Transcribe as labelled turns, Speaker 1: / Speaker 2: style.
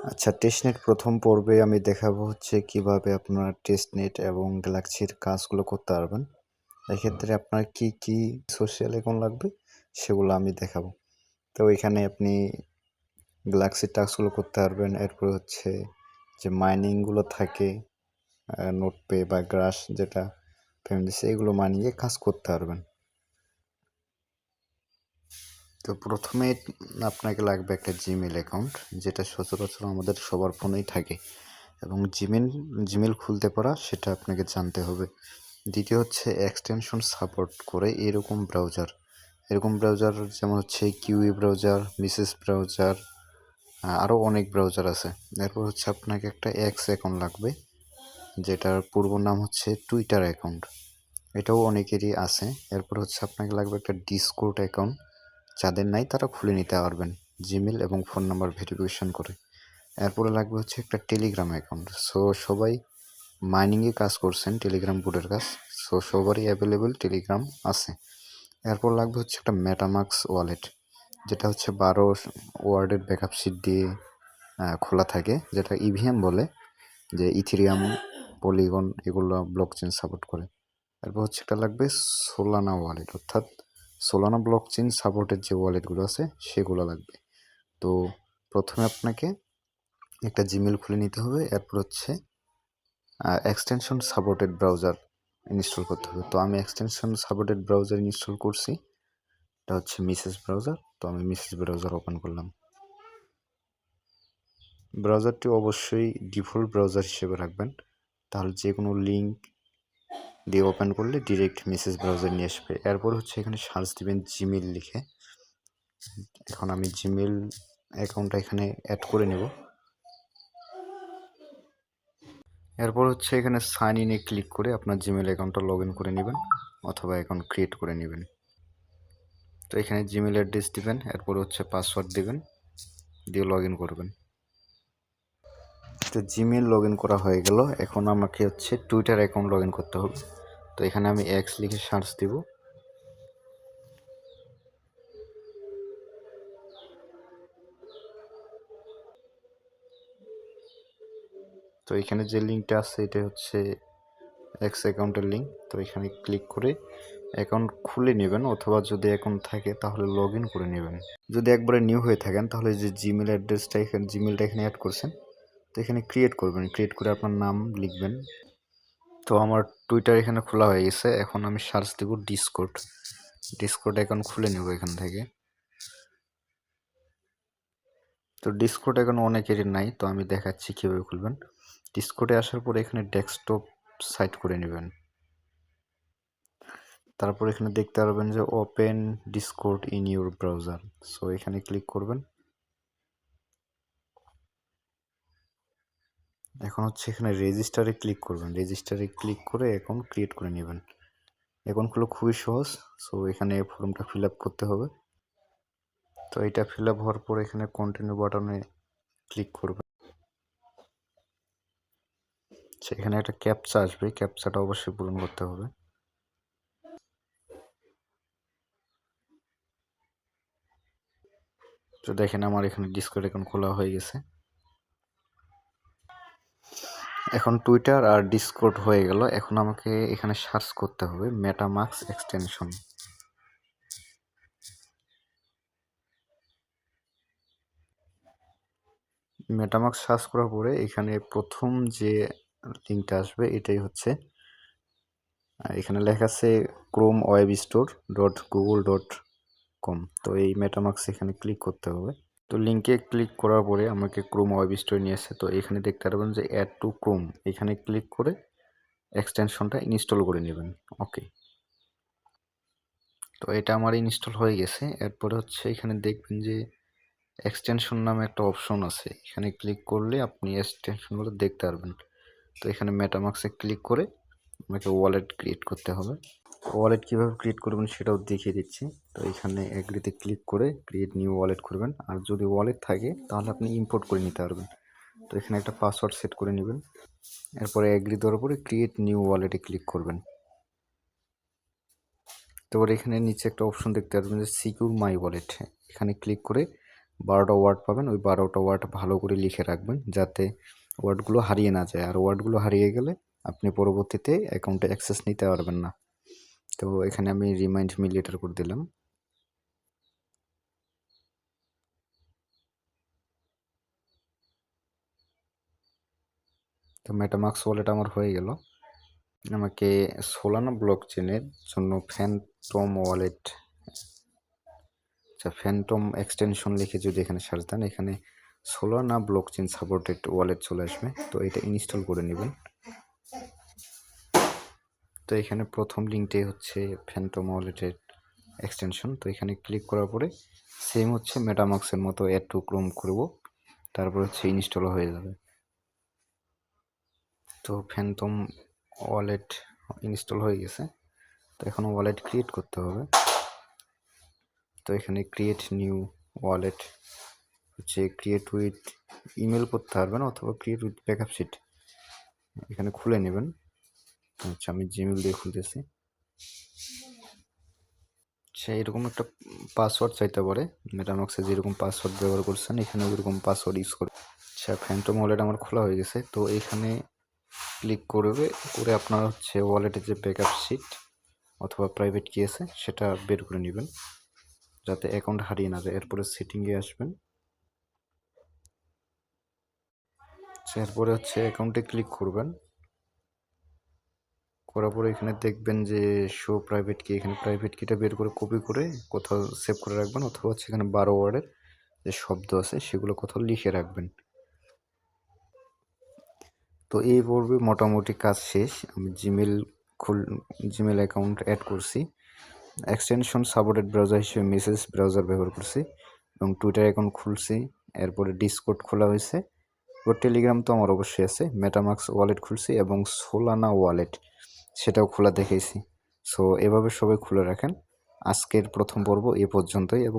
Speaker 1: আচ্ছা, টেস্টনেট প্রথম পর্বে আমি দেখাবো হচ্ছে কিভাবে আপনার টেস্টনেট এবং গ্যালাক্সির কাজগুলো করতে পারবেন। এক্ষেত্রে আপনার কি কি সোশ্যাল অ্যাকাউন্ট লাগবে সেগুলো আমি দেখাবো। তো এখানে আপনি গ্যালাক্সির টাস্কগুলো করতে পারবেন। এরপর হচ্ছে যে মাইনিংগুলো থাকে নোটপে বা গ্রাস যেটা ফ্যামিলি এগুলো মাইনিংয়ে কাজ করতে পারবেন। তো প্রথমে আপনাকে লাগবে একটা জিমেল অ্যাকাউন্ট, যেটা সচরাচর আমাদের সবার ফোনেই থাকে, এবং জিমেল খুলতে পারা সেটা আপনাকে জানতে হবে। দ্বিতীয় হচ্ছে এক্সটেনশন সাপোর্ট করে এরকম ব্রাউজার যেমন হচ্ছে কিউই ব্রাউজার, মিসেস ব্রাউজার, আরও অনেক ব্রাউজার আছে। এরপর হচ্ছে আপনাকে একটা এক্স অ্যাকাউন্ট লাগবে, যেটার পূর্ব নাম হচ্ছে টুইটার অ্যাকাউন্ট, এটাও অনেকেরই আছে। এরপর হচ্ছে আপনাকে লাগবে একটা ডিসকর্ড অ্যাকাউন্ট, যাদের নাই তারা খুলে নিতে পারবেন জিমেল এবং ফোন নাম্বার ভেরিফিকেশন করে। এরপরে লাগবে হচ্ছে একটা টেলিগ্রাম অ্যাকাউন্ট। সো সবাই মাইনিংয়ে কাজ করছেন, টেলিগ্রাম বোর্ডের কাজ, সো সবারই অ্যাভেলেবেল টেলিগ্রাম আছে। এরপর লাগবে হচ্ছে একটা মেটামাক্স ওয়ালেট, যেটা হচ্ছে 12 ওয়ার্ডের ব্যাকআপ শিট দিয়ে খোলা থাকে, যেটা ইভিএম বলে, যে ইথেরিয়াম, পলিগন এগুলো ব্লক চেইন সাপোর্ট করে। এরপর হচ্ছে একটা লাগবে সোলানা ওয়ালেট, অর্থাৎ সোলানা ব্লক চেইন সাপোর্টের যে ওয়ালেটগুলো আছে সেগুলো লাগবে। তো প্রথমে আপনাকে একটা জিমেল খুলে নিতে হবে, এরপর হচ্ছে এক্সটেনশন সাপোর্টেড ব্রাউজার ইনস্টল করতে হবে। তো আমি এক্সটেনশন সাপোর্টেড ব্রাউজার ইনস্টল করছি, এটা হচ্ছে মিসেস ব্রাউজার। তো আমি মিসেস ব্রাউজার ওপেন করলাম। ব্রাউজারটি অবশ্যই ডিফল্ট ব্রাউজার হিসেবে রাখবেন, তাহলে যে কোনো লিঙ্ক দিয়ে ওপেন করলে ডিরেক্ট মেসেজ ব্রাউজার নিয়ে আসবে। এরপর হচ্ছে এখানে সার্চ দিবেন জিমেল লিখে। এখন আমি জিমেল অ্যাকাউন্টটা এখানে অ্যাড করে নেব। এরপর হচ্ছে এখানে সাইন ইনে ক্লিক করে আপনার জিমেল অ্যাকাউন্টটা লগ ইন করে নেবেন, অথবা অ্যাকাউন্ট ক্রিয়েট করে নেবেন। তো এখানে জিমেল অ্যাড্রেস দিবেন, এরপর হচ্ছে পাসওয়ার্ড দিবেন, দিয়ে লগ ইন করবেন। তো জিমেল লগ ইন করা হয়ে গেল। এখন আমাকে হচ্ছে টুইটার অ্যাকাউন্ট লগ ইন করতে হবে। তো এখানে আমি এক্স লিখে সার্চ দিব। তো এখানে যে লিঙ্কটা আছে এটা হচ্ছে এক্স অ্যাকাউন্টের লিঙ্ক। তো এখানে ক্লিক করে অ্যাকাউন্ট খুলে নেবেন, অথবা যদি অ্যাকাউন্ট থাকে তাহলে লগ ইন করে নেবেন। যদি একবারে নিউ হয়ে থাকেন তাহলে যে জিমেল অ্যাড্রেসটা এখানে, জিমেলটা এখানে অ্যাড করছেন, তো এখানে ক্রিয়েট করবেন, ক্রিয়েট করে আপনার নাম লিখবেন। তো আমার টুইটার এখানে খোলা হয়ে গেছে। এখন আমি সার্চ দেব ডিসকর্ড অ্যাকাউন্ট খুলে নেব এখান থেকে। তো ডিসকর্ড এখন অনেকেরই নাই, তো আমি দেখাচ্ছি কীভাবে খুলবেন। ডিসকর্ডে আসার পরে এখানে ডেস্কটপ সাইট করে নেবেন। তারপর এখানে দেখতে পারবেন যে open Discord in your browser. So এখানে ক্লিক করবেন। এখন হচ্ছে এখানে রেজিস্টারে ক্লিক করবেন, রেজিস্টারে ক্লিক করে অ্যাকাউন্ট ক্রিয়েট করে নেবেন। অ্যাকাউন্টগুলো খুবই সহজ। সো এখানে ফর্মটা ফিল আপ করতে হবে। তো এটা ফিল আপ হওয়ার পর এখানে কন্টিনিউ বাটনে ক্লিক করবেন। সেখানে একটা ক্যাপচা আসবে, ক্যাপচাটা অবশ্যই পূরণ করতে হবে। তো দেখেন আমার এখানে ডিসকর্ড অ্যাকাউন্ট খোলা হয়ে গেছে। এখন টুইটার আর ডিসকর্ড হয়ে গেল। এখন আমাকে এখানে সার্চ করতে হবে মেটামাক্স এক্সটেনশন। মেটামাক্স সার্চ করার পরে এখানে প্রথম যে লিঙ্কটা আসবে এটাই হচ্ছে, এখানে লেখা আছে ক্রোম ওয়েব স্টোর .google.com। তো এই মেটামাক্স এখানে ক্লিক করতে হবে। তো লিঙ্কে ক্লিক করার পরে আমাকে ক্রোম ওয়েব স্টোরে নিয়ে আসছে। তো এখানে দেখতে পারবেন যে অ্যাড টু ক্রোম, এখানে ক্লিক করে এক্সটেনশনটা ইনস্টল করে নেবেন। ওকে, তো এটা আমার ইনস্টল হয়ে গেছে। এরপরে হচ্ছে এখানে দেখবেন যে এক্সটেনশন নামে একটা অপশন আছে, এখানে ক্লিক করলে আপনি এক্সটেনশনগুলো দেখতে পারবেন। তো এখানে মেটামাক্সে ক্লিক করে আমাকে ওয়ালেট ক্রিয়েট করতে হবে। ওয়ালেট কীভাবে ক্রিয়েট করবেন সেটাও দেখিয়ে দিচ্ছি। তো এখানে এগ্রিতে ক্লিক করে ক্রিয়েট নিউ ওয়ালেট করবেন, আর যদি ওয়ালেট থাকে তাহলে আপনি ইম্পোর্ট করে নিতে পারবেন। তো এখানে একটা পাসওয়ার্ড সেট করে নেবেন। এরপরে এগ্রি দেওয়ার পরে ক্রিয়েট নিউ ওয়ালেটে ক্লিক করবেন। তারপর এখানে নিচে একটা অপশন দেখতে পারবেন যে সিকিউর মাই ওয়ালেট, এখানে ক্লিক করে 12টা ওয়ার্ড পাবেন, ওই 12টা ওয়ার্ড ভালো করে লিখে রাখবেন যাতে ওয়ার্ডগুলো হারিয়ে না যায়। আর ওয়ার্ডগুলো হারিয়ে গেলে আপনি পরবর্তীতে অ্যাকাউন্টে অ্যাক্সেস নিতে পারবেন না। তো এখানে আমি রিমাইন্ড মি লেটার করে দিলাম। তো মেটামাস্ক ওয়ালেট আমার হয়ে গেল। আমাকে সোলানা ব্লকচেনের জন্য ফ্যান্টম ওয়ালেট, আচ্ছা ফ্যান্টম এক্সটেনশন লিখে যদি এখানে সার্চ দেন, এখানে সোলানা ব্লকচেন সাপোর্টেড ওয়ালেট চলে আসবে। তো এটা ইনস্টল করে নেবেন। তো এখানে প্রথম লিঙ্কটাই হচ্ছে ফ্যান্টম ওয়ালেটের এক্সটেনশন। তো এখানে ক্লিক করার পরে সেম হচ্ছে মেটামাস্কের মতো অ্যাড টু ক্রোম করব, তারপর হচ্ছে ইনস্টল হয়ে যাবে। তো ফ্যান্টম ওয়ালেট ইনস্টল হয়ে গেছে। তো এখন ওয়ালেট ক্রিয়েট করতে হবে। তো এখানে ক্রিয়েট নিউ ওয়ালেট হচ্ছে ক্রিয়েট উইথ ইমেল করতে পারবেন অথবা ক্রিয়েট উইথ ব্যাকআপ শিট এখানে খুলে নেবেন। আচ্ছা আমি জিমেল দিয়ে খুলতেছি। আচ্ছা এরকম একটা পাসওয়ার্ড চাইতে পারে, মেটামাস্কে যেরকম পাসওয়ার্ড ব্যবহার করছেন এখানে ওইরকম পাসওয়ার্ড ইউজ করে। আচ্ছা ফ্যান্টম ওয়ালেট আমার খোলা হয়ে গেছে। তো এখানে ক্লিক করে আপনার হচ্ছে ওয়ালেটের যে ব্যাকআপ শিট অথবা প্রাইভেট কি আছে সেটা বের করে নেবেন যাতে অ্যাকাউন্ট হারিয়ে না যায়। এরপরে সেটিংয়ে আসবেন। এরপরে হচ্ছে অ্যাকাউন্টে ক্লিক করবেন। করার পরে এখানে দেখবেন যে শো প্রাইভেট কি, এখানে প্রাইভেট কিটা বের করে কপি করে কোথাও সেভ করে রাখবেন অথবা হচ্ছে এখানে 12 ওয়ার্ডের যে শব্দ আছে সেগুলো কোথাও লিখে রাখবেন। তো এই পর্বে মোটামুটি কাজ শেষ। আমি জিমেল অ্যাকাউন্ট অ্যাড করছি, এক্সটেনশন সাপোর্টেড ব্রাউজার হিসেবে মেসেজ ব্রাউজার ব্যবহার করছি এবং টুইটার অ্যাকাউন্ট খুলছি। এরপরে ডিসকর্ড খোলা হয়েছে, ও টেলিগ্রাম তো আমার অবশ্যই আছে, মেটামাস্ক ওয়ালেট খুলছি এবং সোলানা ওয়ালেট সেটাও খোলা দেখেছি। সো এভাবে সবাই খুলে রাখেন। আজকের প্রথম পর্ব এ পর্যন্তই এবং